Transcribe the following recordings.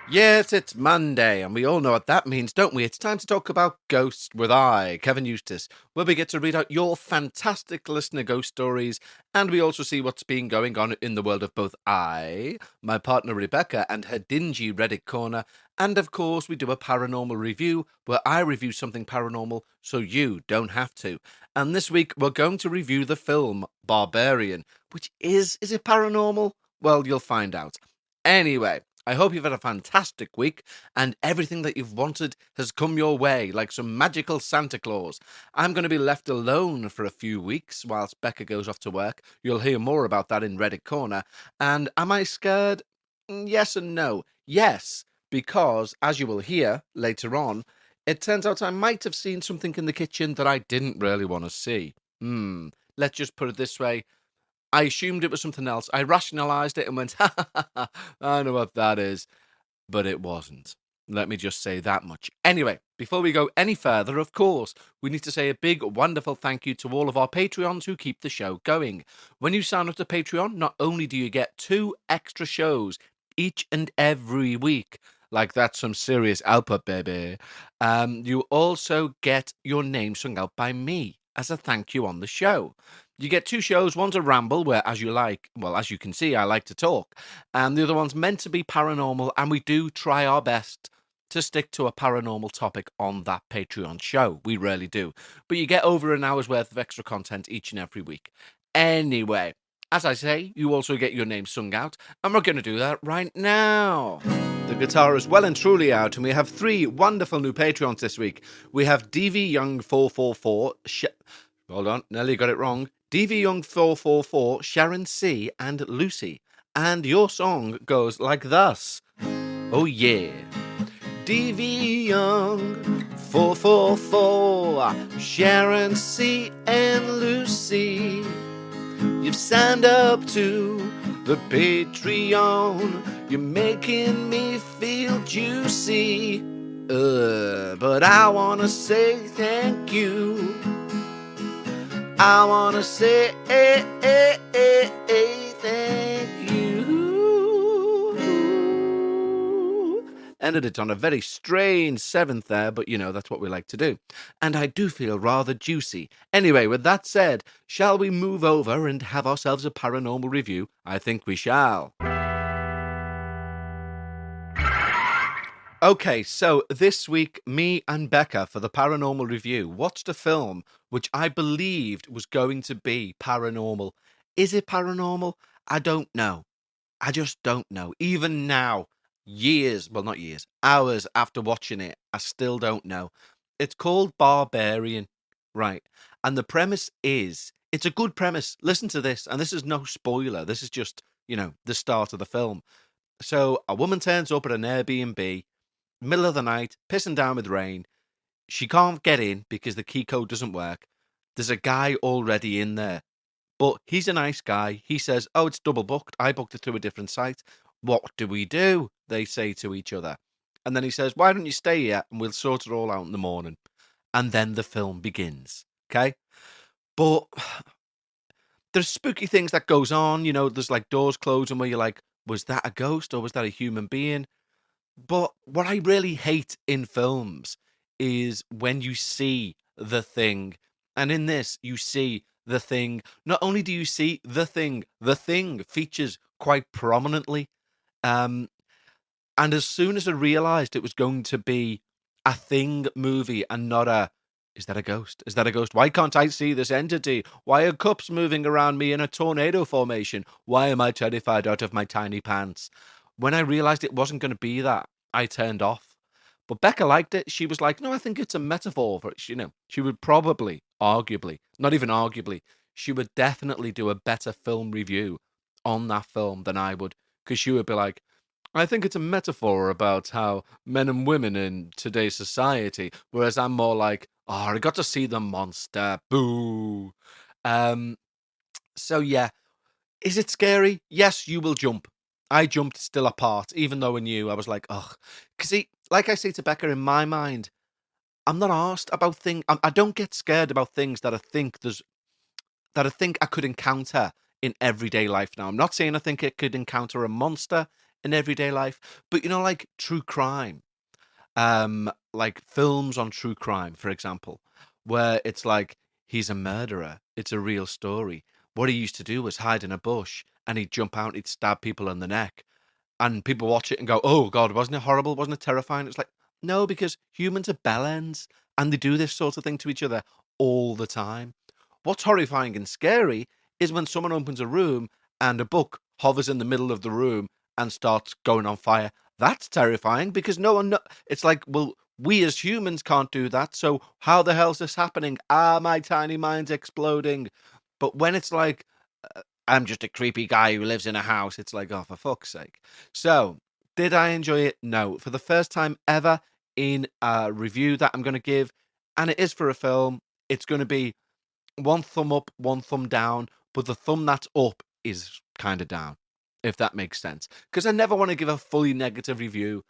Yes, it's Monday, and we all know what that means, don't we? It's time to talk about ghosts with I, Kevin Eustace, where we get to read out your fantastic listener ghost stories, and we also see what's been going on in the world of both I, my partner Rebecca, and her dingy Reddit corner, and of course we do a paranormal review, where I review something paranormal so you don't have to. And this week we're going to review the film Barbarian, which is it paranormal? Well, you'll find out. Anyway, I hope you've had a fantastic week and everything that you've wanted has come your way like some magical Santa Claus. I'm going to be left alone for a few weeks whilst Becca goes off to work. You'll hear more about that in Reddit Corner. And am I scared? Yes and no. Yes, because as you will hear later on, it turns out I might have seen something in the kitchen that I didn't really want to see. Let's just put it this way. I assumed it was something else. I rationalized it and went, ha ha ha, ha, I know what that is. But it wasn't. Let me just say that much. Anyway, before we go any further, of course, we need to say a big, wonderful thank you to all of our Patreons who keep the show going. When you sign up to Patreon, not only do you get 2 extra shows each and every week, like that's some serious output, baby, you also get your name sung out by me as a thank you on the show. You get 2 shows. One's a ramble, where, as you like, well, as you can see, I like to talk. And the other one's meant to be paranormal, and we do try our best to stick to a paranormal topic on that Patreon show. We really do. But you get over an hour's worth of extra content each and every week. Anyway, as I say, you also get your name sung out, and we're going to do that right now. The guitar is well and truly out, and we have 3 wonderful new Patreons this week. We have DV Young 444. Hold on, nearly got it wrong. DV Young 444, Sharon C, and Lucy. And your song goes like thus. Oh yeah. DV Young 444, Sharon C and Lucy. You've signed up to the Patreon. You're making me feel juicy. But I wanna say thank you. I wanna say thank you. Ended it on a very strange 7th there, but you know, that's what we like to do. And I do feel rather juicy. Anyway, with that said, shall we move over and have ourselves a paranormal review? I think we shall. Okay, so this week, me and Becca, for the paranormal review, watched a film which I believed was going to be paranormal. Is it paranormal? I don't know. I just don't know. Even now, years, well, not years, hours after watching it, I still don't know. It's called Barbarian, right? And the premise is, it's a good premise. Listen to this, and this is no spoiler. This is just, the start of the film. So a woman turns up at an Airbnb, middle of the night, pissing down with rain. She can't get in because the key code doesn't work. There's a guy already in there, but he's a nice guy. He says, "Oh, it's double booked. I booked it through a different site." "What do we do?" they say to each other. And then he says, "Why don't you stay here and we'll sort it all out in the morning?" And then the film begins. Okay? But there's spooky things that goes on. There's like doors closing where you're like, was that a ghost or was that a human being? But what I really hate in films is when you see the thing. And in this, you see the thing. Not only do you see the thing features quite prominently. Um, and as soon as I realized it was going to be a thing movie and not a, is that a ghost? Is that a ghost? Why can't I see this entity? Why are cups moving around me in a tornado formation? Why am I terrified out of my tiny pants? When I realized it wasn't going to be that, I turned off. But Becca liked it. She was like, no, I think it's a metaphor for it. She would probably, arguably, not even arguably, she would definitely do a better film review on that film than I would. Because she would be like, I think it's a metaphor about how men and women in today's society, whereas I'm more like, oh, I got to see the monster. Boo. Um, so yeah, is it scary? Yes, you will jump. I jumped still apart, even though I knew I was like, ugh. Because see, like I say to Becca, in my mind, I'm not asked about things. I don't get scared about things that I think I could encounter in everyday life now. I'm not saying I think it could encounter a monster in everyday life. But like true crime, like films on true crime, for example, where it's like he's a murderer. It's a real story. What he used to do was hide in a bush and he'd jump out, he'd stab people in the neck. And people watch it and go, "Oh God, wasn't it horrible? Wasn't it terrifying?" It's like, no, because humans are bellends and they do this sort of thing to each other all the time. What's horrifying and scary is when someone opens a room and a book hovers in the middle of the room and starts going on fire. That's terrifying because no one it's like, well, we as humans can't do that. So how the hell's this happening? Ah, my tiny mind's exploding. But when it's like, I'm just a creepy guy who lives in a house. It's like, oh, for fuck's sake. So, did I enjoy it? No. For the first time ever in a review that I'm going to give, and it is for a film, it's going to be one thumb up, one thumb down, but the thumb that's up is kind of down, if that makes sense. Because I never want to give a fully negative review,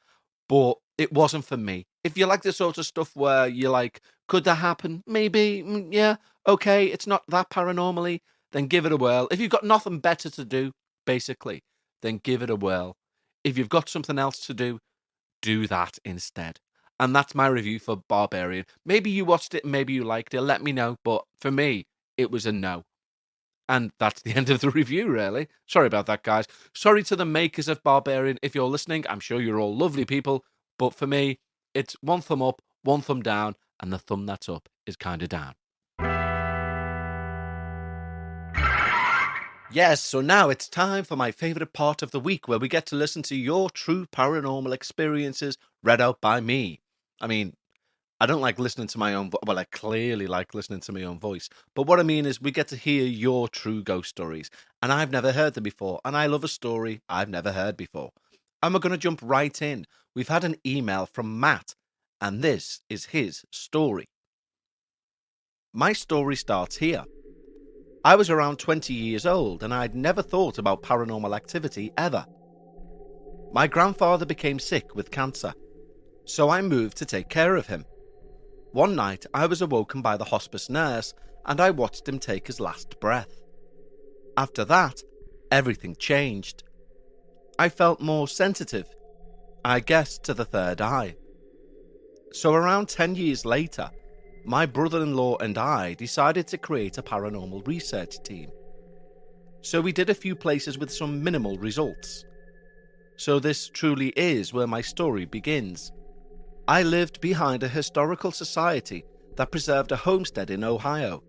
but it wasn't for me. If you like the sort of stuff where you're like, could that happen? Maybe, yeah, okay, it's not that paranormally, then give it a whirl. If you've got nothing better to do, basically, then give it a whirl. If you've got something else to do that instead. And that's my review for Barbarian. Maybe you watched it, maybe you liked it, let me know, but for me, it was a no. And that's the end of the review, really. Sorry about that, guys. Sorry to the makers of Barbarian. If you're listening, I'm sure you're all lovely people. But for me, it's one thumb up, one thumb down, and the thumb that's up is kind of down. Yes, so now it's time for my favourite part of the week where we get to listen to your true paranormal experiences read out by me. I mean, I don't like listening to my own well, I clearly like listening to my own voice. But what I mean is we get to hear your true ghost stories. And I've never heard them before. And I love a story I've never heard before. And we're going to jump right in. We've had an email from Matt. And this is his story. My story starts here. I was around 20 years old and I'd never thought about paranormal activity ever. My grandfather became sick with cancer. So I moved to take care of him. One night, I was awoken by the hospice nurse and I watched him take his last breath. After that, everything changed. I felt more sensitive, I guess to the third eye. So around 10 years later, my brother-in-law and I decided to create a paranormal research team. So we did a few places with some minimal results. So this truly is where my story begins. I lived behind a historical society that preserved a homestead in Ohio.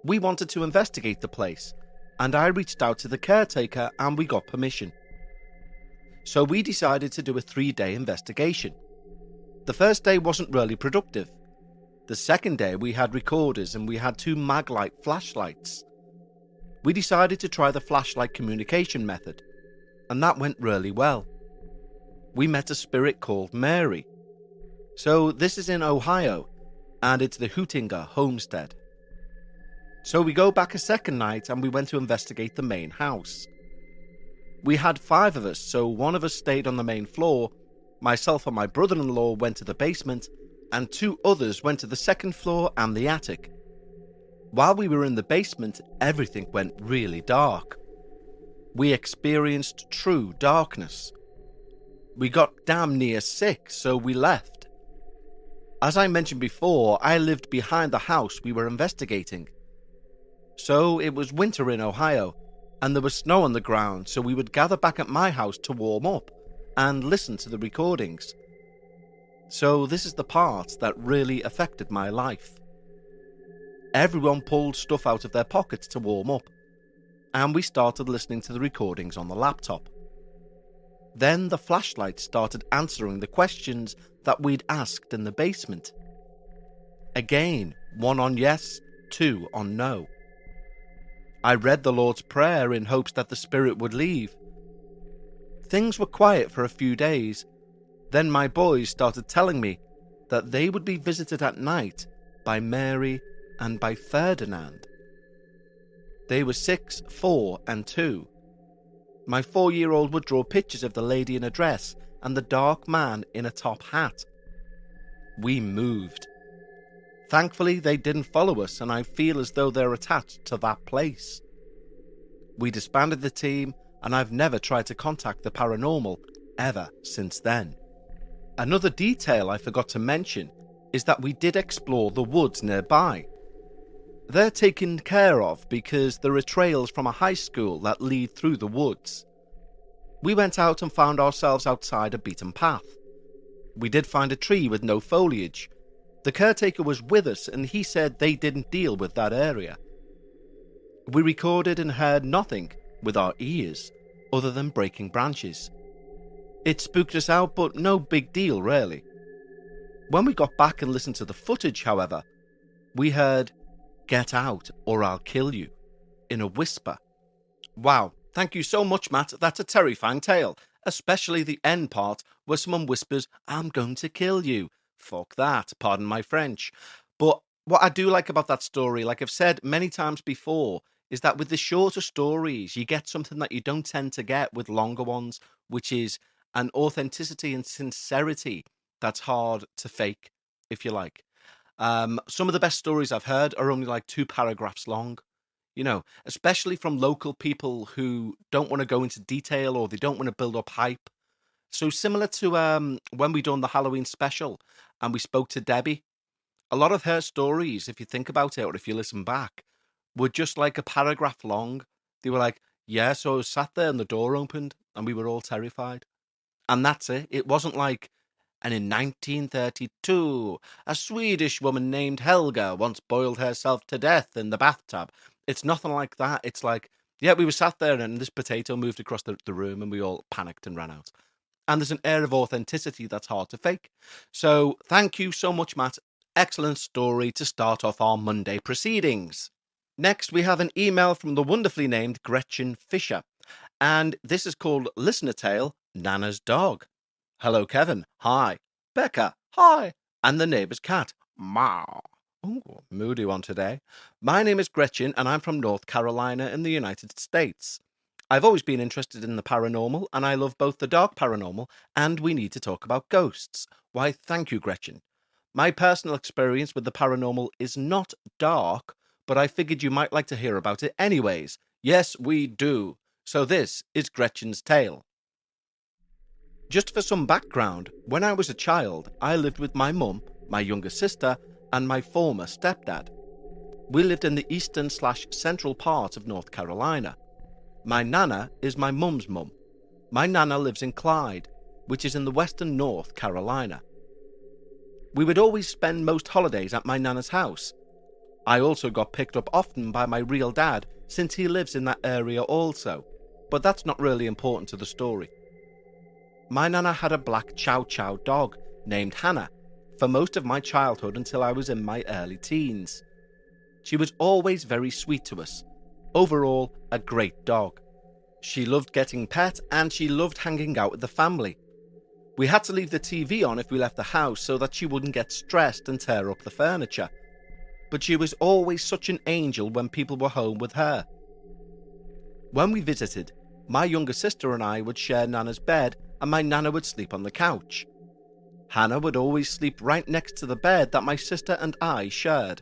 We wanted to investigate the place, and I reached out to the caretaker and we got permission. So we decided to do a 3-day investigation. The first day wasn't really productive. The second day we had recorders and we had 2 Maglite flashlights. We decided to try the flashlight communication method, and that went really well. We met a spirit called Mary. So this is in Ohio, and it's the Hootinger homestead. So we go back a second night and we went to investigate the main house. We had 5 of us, so one of us stayed on the main floor, myself and my brother-in-law went to the basement, and 2 others went to the second floor and the attic. While we were in the basement, everything went really dark. We experienced true darkness. We got damn near sick, so we left. As I mentioned before, I lived behind the house we were investigating. So it was winter in Ohio, and there was snow on the ground, so we would gather back at my house to warm up and listen to the recordings. So this is the part that really affected my life. Everyone pulled stuff out of their pockets to warm up, and we started listening to the recordings on the laptop. Then the flashlight started answering the questions that we'd asked in the basement. Again, 1 on yes, 2 on no. I read the Lord's Prayer in hopes that the spirit would leave. Things were quiet for a few days. Then my boys started telling me that they would be visited at night by Mary and by Ferdinand. They were 6, 4, and 2. My 4-year-old would draw pictures of the lady in a dress and the dark man in a top hat. We moved. Thankfully, they didn't follow us, and I feel as though they're attached to that place. We disbanded the team, and I've never tried to contact the paranormal ever since then. Another detail I forgot to mention is that we did explore the woods nearby. They're taken care of because there are trails from a high school that lead through the woods. We went out and found ourselves outside a beaten path. We did find a tree with no foliage. The caretaker was with us and he said they didn't deal with that area. We recorded and heard nothing with our ears other than breaking branches. It spooked us out, but no big deal really. When we got back and listened to the footage, however, we heard, "Get out or I'll kill you," in a whisper. Wow, thank you so much, Matt. That's a terrifying tale, especially the end part where someone whispers, "I'm going to kill you." Fuck that, pardon my French. But what I do like about that story, like I've said many times before, is that with the shorter stories, you get something that you don't tend to get with longer ones, which is an authenticity and sincerity that's hard to fake, if you like. Some of the best stories I've heard are only like 2 paragraphs long, especially from local people who don't want to go into detail or they don't want to build up hype. So similar to when we done the Halloween special and we spoke to Debbie, a lot of her stories, if you think about it or if you listen back, were just like a paragraph long. They were like, yeah, so I was sat there and the door opened and we were all terrified. And that's it. It wasn't like, and in 1932, a Swedish woman named Helga once boiled herself to death in the bathtub. It's nothing like that. It's like, yeah, we were sat there and this potato moved across the room and we all panicked and ran out. And there's an air of authenticity that's hard to fake. So thank you so much, Matt. Excellent story to start off our Monday proceedings. Next, we have an email from the wonderfully named Gretchen Fisher. And this is called Listener Tale, Nana's Dog. Hello, Kevin. Hi. Bekah. Hi. And the neighbour's cat. Meow. Ooh, moody one today. My name is Gretchen and I'm from North Carolina in the United States. I've always been interested in the paranormal and I love both the dark paranormal and we need to talk about ghosts. Why, thank you, Gretchen. My personal experience with the paranormal is not dark, but I figured you might like to hear about it anyways. Yes, we do. So this is Gretchen's tale. Just for some background, when I was a child, I lived with my mum, my younger sister, and my former stepdad. We lived in the eastern/central part of North Carolina. My nana is my mum's mum. My nana lives in Clyde, which is in the western North Carolina. We would always spend most holidays at my nana's house. I also got picked up often by my real dad, since he lives in that area also, but that's not really important to the story. My nana had a black chow chow dog named Hannah for most of my childhood until I was in my early teens. She was always very sweet to us. Overall, a great dog. She loved getting pet and she loved hanging out with the family. We had to leave the TV on if we left the house so that she wouldn't get stressed and tear up the furniture. But she was always such an angel when people were home with her. When we visited, my younger sister and I would share Nana's bed and my Nana would sleep on the couch. Hannah would always sleep right next to the bed that my sister and I shared.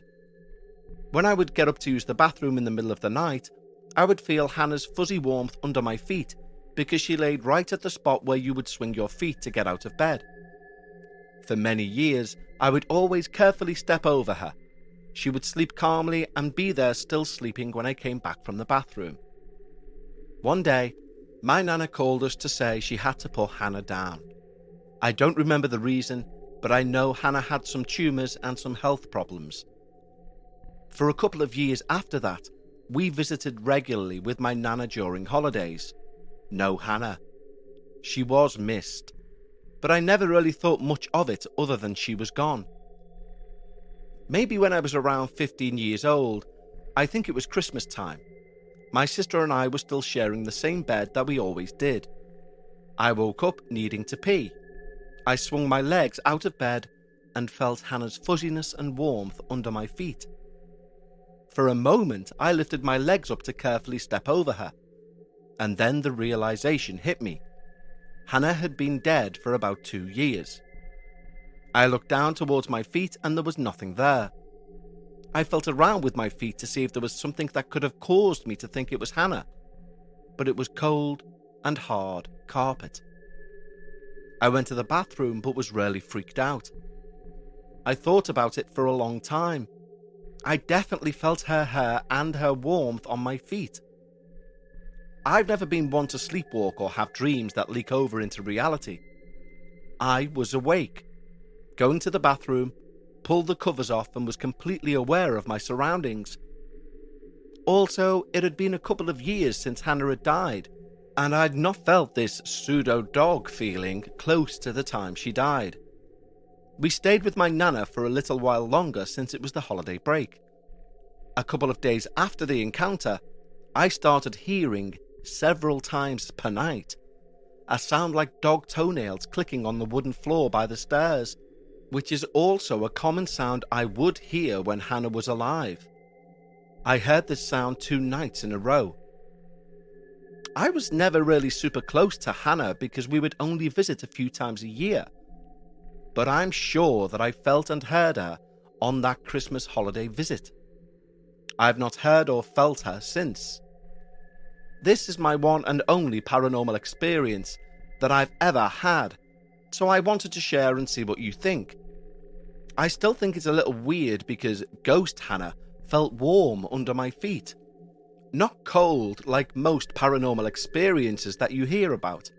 When I would get up to use the bathroom in the middle of the night, I would feel Hannah's fuzzy warmth under my feet because she laid right at the spot where you would swing your feet to get out of bed. For many years, I would always carefully step over her. She would sleep calmly and be there still sleeping when I came back from the bathroom. One day, my Nana called us to say she had to put Hannah down. I don't remember the reason, but I know Hannah had some tumours and some health problems. For a couple of years after that, we visited regularly with my Nana during holidays. No Hannah. She was missed, but I never really thought much of it other than she was gone. Maybe when I was around 15 years old, I think it was Christmas time. My sister and I were still sharing the same bed that we always did. I woke up needing to pee. I swung my legs out of bed and felt Hannah's fuzziness and warmth under my feet. For a moment, I lifted my legs up to carefully step over her. And then the realization hit me. Hannah had been dead for about 2 years. I looked down towards my feet and there was nothing there. I felt around with my feet to see if there was something that could have caused me to think it was Hannah. But it was cold and hard carpet. I went to the bathroom but was really freaked out. I thought about it for a long time. I definitely felt her hair and her warmth on my feet. I've never been one to sleepwalk or have dreams that leak over into reality. I was awake, going to the bathroom, pulled the covers off and was completely aware of my surroundings. Also, it had been a couple of years since Hannah had died, and I'd not felt this pseudo-dog feeling close to the time she died. We stayed with my nana for a little while longer since it was the holiday break. A couple of days after the encounter, I started hearing, several times per night, a sound like dog toenails clicking on the wooden floor by the stairs, which is also a common sound I would hear when Hannah was alive. I heard this sound 2 nights in a row. I was never really super close to Hannah because we would only visit a few times a year, but I'm sure that I felt and heard her on that Christmas holiday visit. I've not heard or felt her since. This is my one and only paranormal experience that I've ever had, so I wanted to share and see what you think. I still think it's a little weird because Ghost Hannah felt warm under my feet. Not cold like most paranormal experiences that you hear about.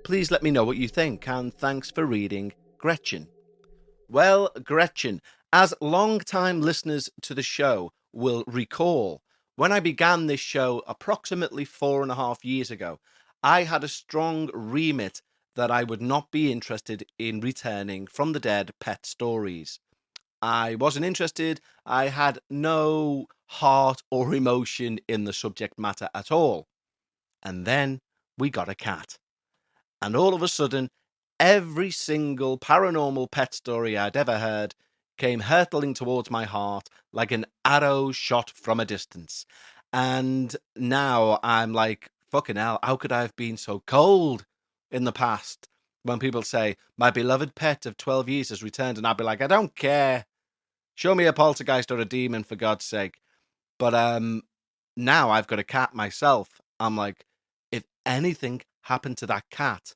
Please let me know what you think, and thanks for reading, Gretchen. Well, Gretchen, as long-time listeners to the show will recall, when I began this show approximately 4.5 years ago, I had a strong remit that I would not be interested in returning from the dead pet stories. I wasn't interested. I had no heart or emotion in the subject matter at all. And then we got a cat. And all of a sudden, every single paranormal pet story I'd ever heard came hurtling towards my heart like an arrow shot from a distance. And now I'm like, fucking hell, how could I have been so cold in the past? When people say, my beloved pet of 12 years has returned, and I'll be like, I don't care. Show me a poltergeist or a demon, for God's sake. But now I've got a cat myself. I'm like, if anything happened to that cat,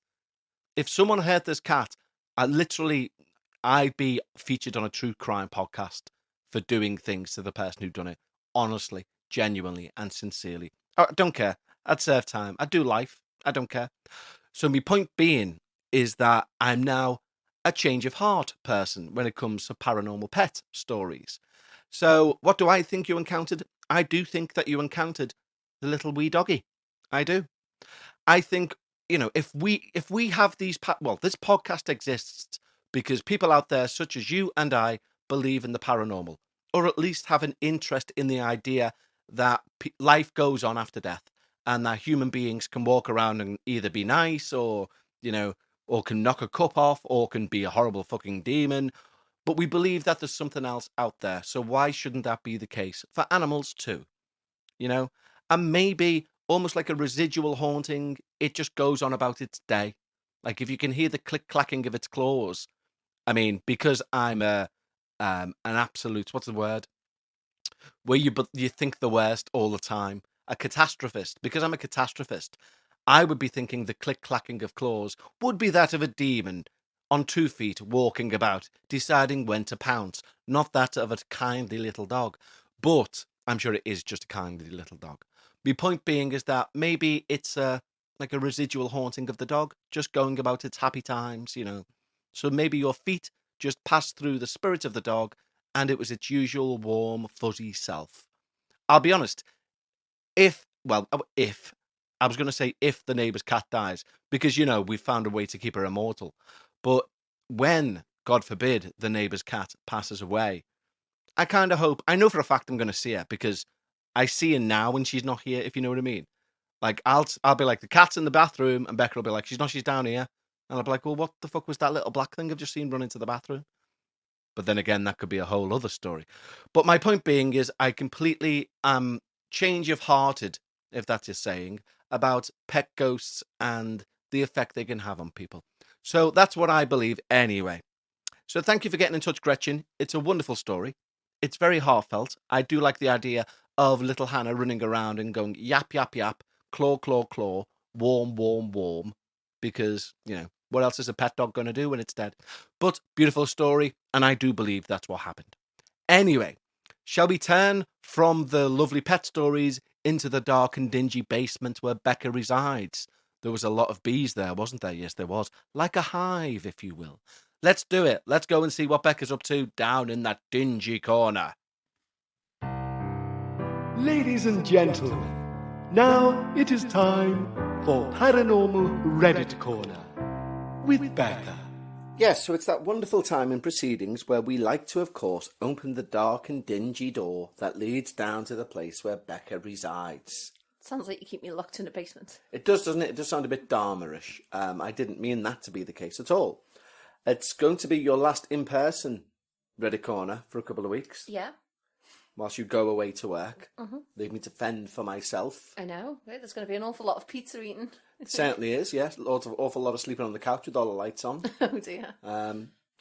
if someone hurt this cat, I'd be featured on a true crime podcast for doing things to the person who'd done it. Honestly, genuinely, and sincerely. I don't care. I'd serve time. I'd do life. I don't care. So my point being is that I'm now a change of heart person when it comes to paranormal pet stories. So what do I think you encountered? I do think that you encountered the little wee doggy. I do. I think, if we have these this podcast exists because people out there such as you and I believe in the paranormal, or at least have an interest in the idea that life goes on after death, and that human beings can walk around and either be nice or can knock a cup off or can be a horrible fucking demon. But we believe that there's something else out there. So why shouldn't that be the case for animals too? You know, and maybe almost like a residual haunting, it just goes on about its day. Like if you can hear the click clacking of its claws. I mean, because I'm an absolute, what's the word? Where you think the worst all the time, a catastrophist. Because I'm a catastrophist, I would be thinking the click clacking of claws would be that of a demon on 2 feet walking about, deciding when to pounce, not that of a kindly little dog. But I'm sure it is just a kindly little dog. My point being is that maybe it's like a residual haunting of the dog, just going about its happy times. So maybe your feet just passed through the spirit of the dog and it was its usual warm, fuzzy self. I'll be honest, if I was going to say if the neighbour's cat dies, because we've found a way to keep her immortal. But when, God forbid, the neighbour's cat passes away, I kind of hope, I know for a fact I'm going to see her because I see her now when she's not here, if you know what I mean. Like I'll be like, the cat's in the bathroom, and Bekah will be like, she's down here. And I'll be like, well, what the fuck was that little black thing I've just seen run into the bathroom? But then again, that could be a whole other story. But my point being is I completely change of hearted, if that's your saying, about pet ghosts and the effect they can have on people. So that's what I believe anyway. So thank you for getting in touch, Gretchen. It's a wonderful story. It's very heartfelt. I do like the idea of little Hannah running around and going yap, yap, yap, claw, claw, claw, warm, warm, warm, because, what else is a pet dog going to do when it's dead? But beautiful story, and I do believe that's what happened. Anyway, shall we turn from the lovely pet stories into the dark and dingy basement where Bekah resides? There was a lot of bees there, wasn't there? Yes, there was. Like a hive, if you will. Let's do it. Let's go and see what Bekah's up to down in that dingy corner. Ladies and gentlemen, now it is time for Paranormal Reddit Corner with Bekah. Yes, so it's that wonderful time in proceedings where we like to, of course, open the dark and dingy door that leads down to the place where Bekah resides. Sounds like you keep me locked in a basement. It does, doesn't it? It does sound a bit Dharma-ish. I didn't mean that to be the case at all. It's going to be your last in-person Reddit Corner for a couple of weeks. Yeah. Whilst you go away to work. Mm-hmm. Leave me to fend for myself. I know. Right? There's going to be an awful lot of pizza eating. It certainly is, yes. Awful lot of sleeping on the couch with all the lights on. Oh, dear.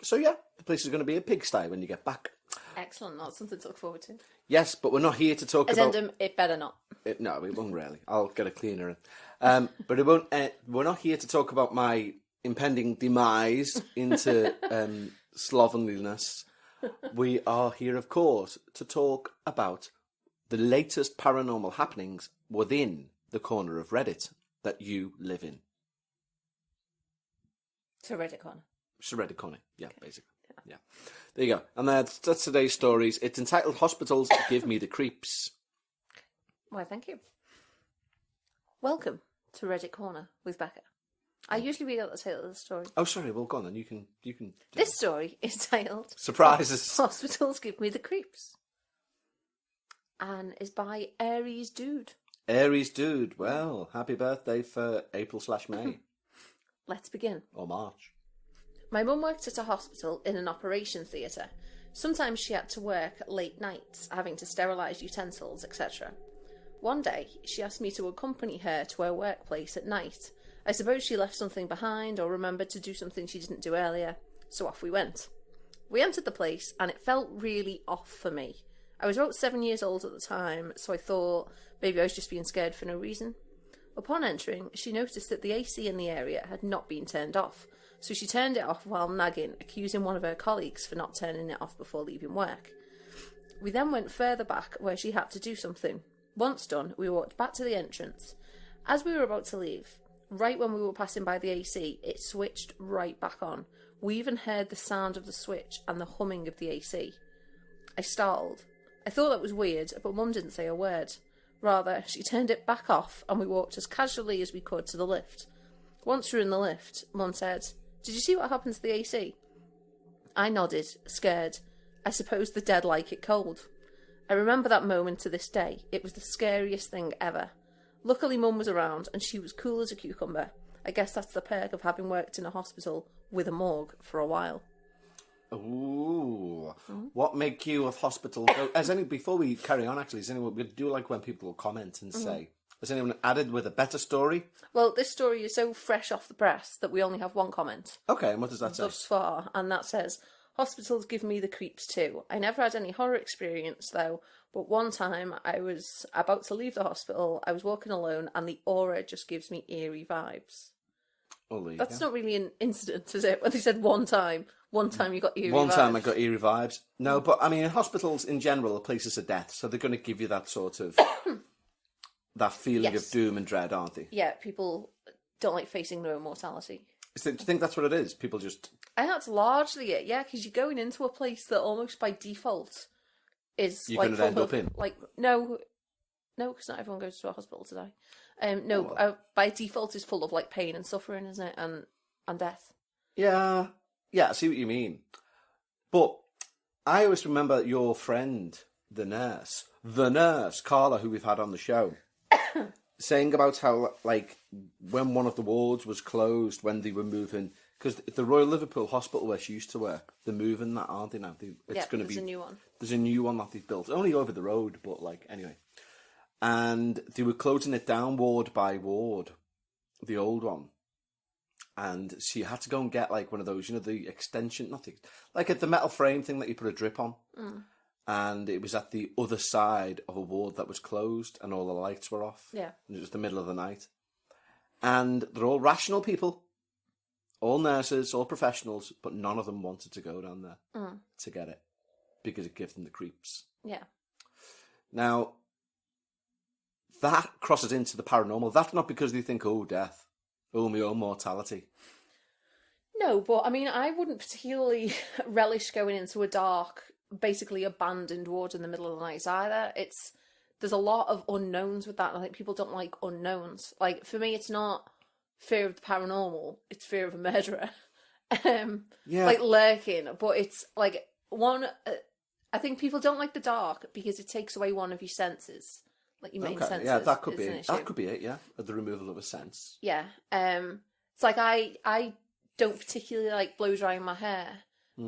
So, yeah, the place is going to be a pigsty when you get back. Excellent. That's something to look forward to. Yes, but we're not here to talk about... Addendum, it better not. No, it won't really. I'll get a cleaner in. But it won't. We're not here to talk about my impending demise into slovenliness. We are here, of course, to talk about the latest paranormal happenings within the corner of Reddit that you live in. So Reddit Corner. It's a Reddit Corner, yeah, okay. Basically. Yeah. There you go. And that's today's stories. It's entitled Hospitals Give Me the Creeps. Why, thank you. Welcome to Reddit Corner with Bekah. I usually read out the title of the story. Oh, sorry. Well, go on then. You can. This story is titled Surprises. Hospitals Give Me the Creeps, and is by Aries Dude. Aries Dude. Well, happy birthday for April/May. Let's begin. Or March. My mum worked at a hospital in an operation theatre. Sometimes she had to work late nights, having to sterilise utensils, etc. One day, she asked me to accompany her to her workplace at night. I suppose she left something behind or remembered to do something she didn't do earlier, so off we went. We entered the place and it felt really off for me. I was about 7 years old at the time, so I thought maybe I was just being scared for no reason. Upon entering, she noticed that the AC in the area had not been turned off, so she turned it off while nagging, accusing one of her colleagues for not turning it off before leaving work. We then went further back where she had to do something. Once done, we walked back to the entrance. As we were about to leave, right when we were passing by the AC, it switched right back on. We even heard the sound of the switch and the humming of the AC. I startled. I thought that was weird, but Mum didn't say a word. Rather, she turned it back off and we walked as casually as we could to the lift. Once we were in the lift, Mum said, "Did you see what happened to the AC?" I nodded, scared. I suppose the dead like it cold. I remember that moment to this day. It was the scariest thing ever. Luckily, Mum was around, and she was cool as a cucumber. I guess that's the perk of having worked in a hospital with a morgue for a while. Ooh. What make you of hospital? Before we carry on, actually, we do like when people comment and say, has anyone added with a better story? Well, this story is so fresh off the press that we only have one comment. Okay, and what does that say? Thus far, and that says, "Hospitals give me the creeps too. I never had any horror experience though, but one time I was about to leave the hospital, I was walking alone, and the aura just gives me eerie vibes." That's not really an incident, is it? When they said one time you got eerie vibes. One time I got eerie vibes. No, but I mean, hospitals in general are places of death, so they're going to give you that sort of, that feeling of doom and dread, aren't they? Yeah, people don't like facing their own mortality. Do you think that's what it is? People just... I think that's largely it, yeah, because you're going into a place that almost by default is you're going to end up in. No, because not everyone goes to a hospital to die. By default is full of like pain and suffering, isn't it, and death. Yeah, I see what you mean. But I always remember your friend, the nurse Carla, who we've had on the show, saying about how like when one of the wards was closed when they were moving. Because the Royal Liverpool Hospital where she used to work, they're moving that, aren't they now? There's a new one. There's a new one that they've built. Only over the road, but anyway. And they were closing it down ward by ward, the old one. And she had to go and get one of those, the extension, like at the metal frame thing that you put a drip on. Mm. And it was at the other side of a ward that was closed and all the lights were off. Yeah. And it was the middle of the night. And they're all rational people, all nurses, all professionals, but none of them wanted to go down there to get it because it gives them the creeps. Yeah. Now, that crosses into the paranormal. That's not because they think, oh, death, oh, my own mortality. No, but I mean, I wouldn't particularly relish going into a dark, basically abandoned ward in the middle of the night either. There's a lot of unknowns with that. I think people don't like unknowns. Like, for me, it's not fear of the paranormal, it's fear of a murderer. Like, lurking. But it's, like, I think people don't like the dark because it takes away one of your senses. Like, your main senses. Yeah, that could be it. That could be it, yeah. The removal of a sense. Yeah. It's like, I don't particularly like blow drying my hair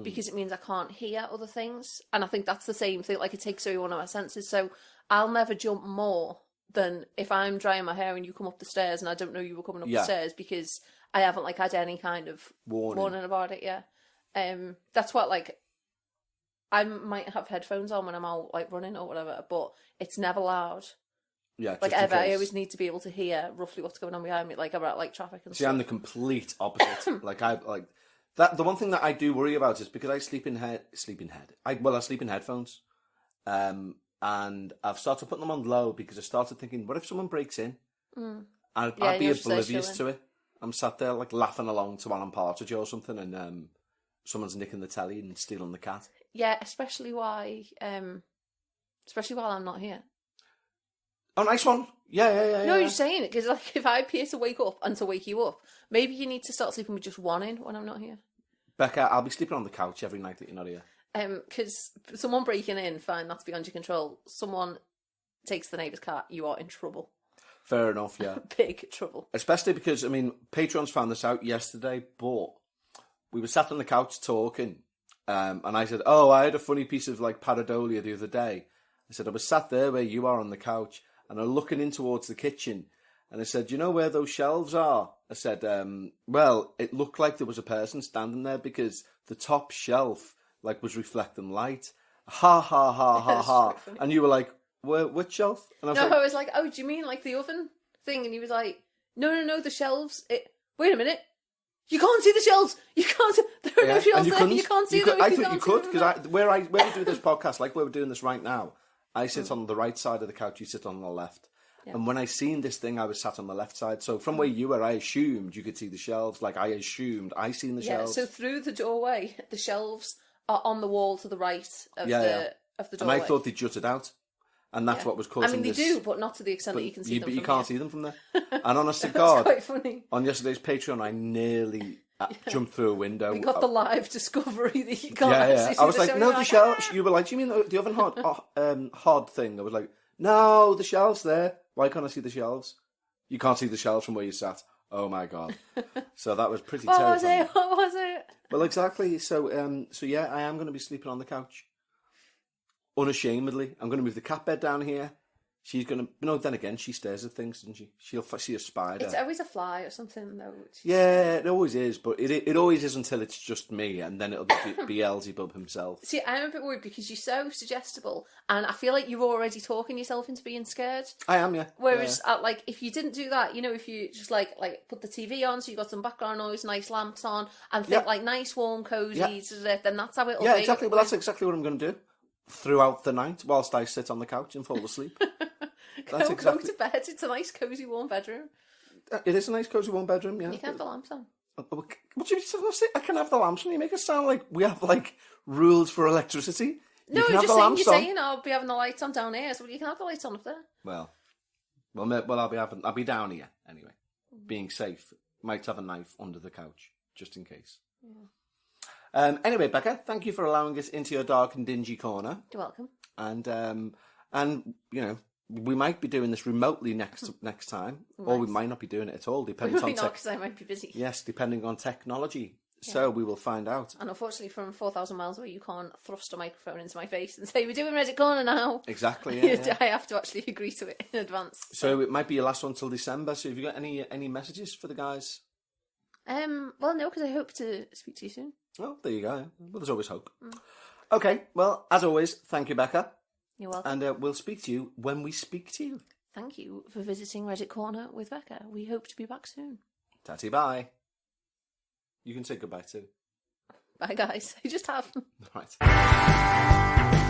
because it means I can't hear other things. And I think that's the same thing. Like, it takes away one of my senses. So I'll never jump more than if I'm drying my hair and you come up the stairs and I don't know you were coming up the stairs because I haven't, like, had any kind of warning about it, That's what, like, I might have headphones on when I'm out, like, running or whatever, but it's never loud. Yeah, like, ever. I always need to be able to hear roughly what's going on behind me, like, about, like, traffic and stuff. See, I'm the complete opposite. That. The one thing that I do worry about is because I sleep in headphones. And I've started putting them on low because I started thinking, what if someone breaks in? I'd be oblivious to it. I'm sat there, like, laughing along to Alan Partridge or something, and someone's nicking the telly and stealing the cat. Yeah, especially while I'm not here. Oh, nice one. Yeah. No, you're saying it because, like, if I appear to wake up and to wake you up, maybe you need to start sleeping with just one in when I'm not here. Bekah, I'll be sleeping on the couch every night that you're not here. Because someone breaking in, fine, that's beyond your control. Someone takes the neighbour's cat, you are in trouble. Fair enough, yeah. Big trouble. Especially because, I mean, patrons found this out yesterday, but we were sat on the couch talking, and I said, oh, I had a funny piece of, like, pareidolia the other day. I said, I was sat there where you are on the couch, and I'm looking in towards the kitchen, and I said, you know where those shelves are? I said, well, it looked like there was a person standing there because the top shelf, like, was reflecting light. Ha, ha, ha, ha, ha. And you were like, which shelf? And I was like, oh, do you mean, like, the oven thing? And he was like, no, the shelves. Wait a minute. You can't see the shelves. You can't see. There are no shelves there. You can't see them. I thought you could, because where we do this podcast, like where we're doing this right now, I sit on the right side of the couch, you sit on the left. Yeah. And when I seen this thing, I was sat on the left side. So from where you were, I assumed you could see the shelves. Like, I assumed I seen the shelves. So through the doorway, the shelves are on the wall to the right of the doorway. And I thought they jutted out. And that's what was causing this. I mean, they do, but not to the extent that you can see them from you can't see them from there. And honest to God, quite funny. On yesterday's Patreon, I nearly jumped through a window. We got the live discovery that you can't actually see. I was like, no, the shelves. You were like, do you mean the oven hod thing? I was like, no, the shelves there. Why can't I see the shelves? You can't see the shelves from where you sat. Oh my God. So that was pretty terrifying. What was it? Well, exactly. So yeah, I am going to be sleeping on the couch. Unashamedly. I'm going to move the cat bed down here. She's going to... No, then again, she stares at things, doesn't she? She'll see a spider. It's always a fly or something, though. Yeah, it always is, but it always is until it's just me, and then it'll be Beelzebub himself. See, I'm a bit worried because you're so suggestible, and I feel like you're already talking yourself into being scared. I am, yeah. Whereas, like, if you didn't do that, you know, if you just, like put the TV on, so you got some background noise, nice lamps on, and think, like, nice, warm, cosy, then that's how it'll be. Yeah, exactly. Well, that's exactly what I'm going to do. Throughout the night, whilst I sit on the couch and fall asleep. Go to bed. It's a nice, cosy, warm bedroom. It is a nice, cosy, warm bedroom, yeah. You can have the lamps on. What do you say? I can have the lamps on. You make it sound like we have, like, rules for electricity. No, you're saying I'll be having the lights on down here, so you can have the lights on up there. Well, I'll be down here anyway, being safe. Might have a knife under the couch just in case. Yeah. Anyway, Bekah, thank you for allowing us into your dark and dingy corner. You're welcome. And you know, we might be doing this remotely next time, or we might not be doing it at all, depending on because I might be busy. Yes, depending on technology. Yeah. So we will find out. And unfortunately, from 4,000 miles away, you can't thrust a microphone into my face and say, "We're doing Reddit Corner now." Exactly. Yeah. I have to actually agree to it in advance. So it might be your last one till December. So have you got any messages for the guys? Well, no, because I hope to speak to you soon. Well, there you go. Well, there's always hope. Okay, well, as always, thank you, Bekah. You're welcome. And we'll speak to you when we speak to you. Thank you for visiting Reddit Corner with Bekah. We hope to be back soon. Tatty bye. You can say goodbye too. Bye, guys. I just have. Right.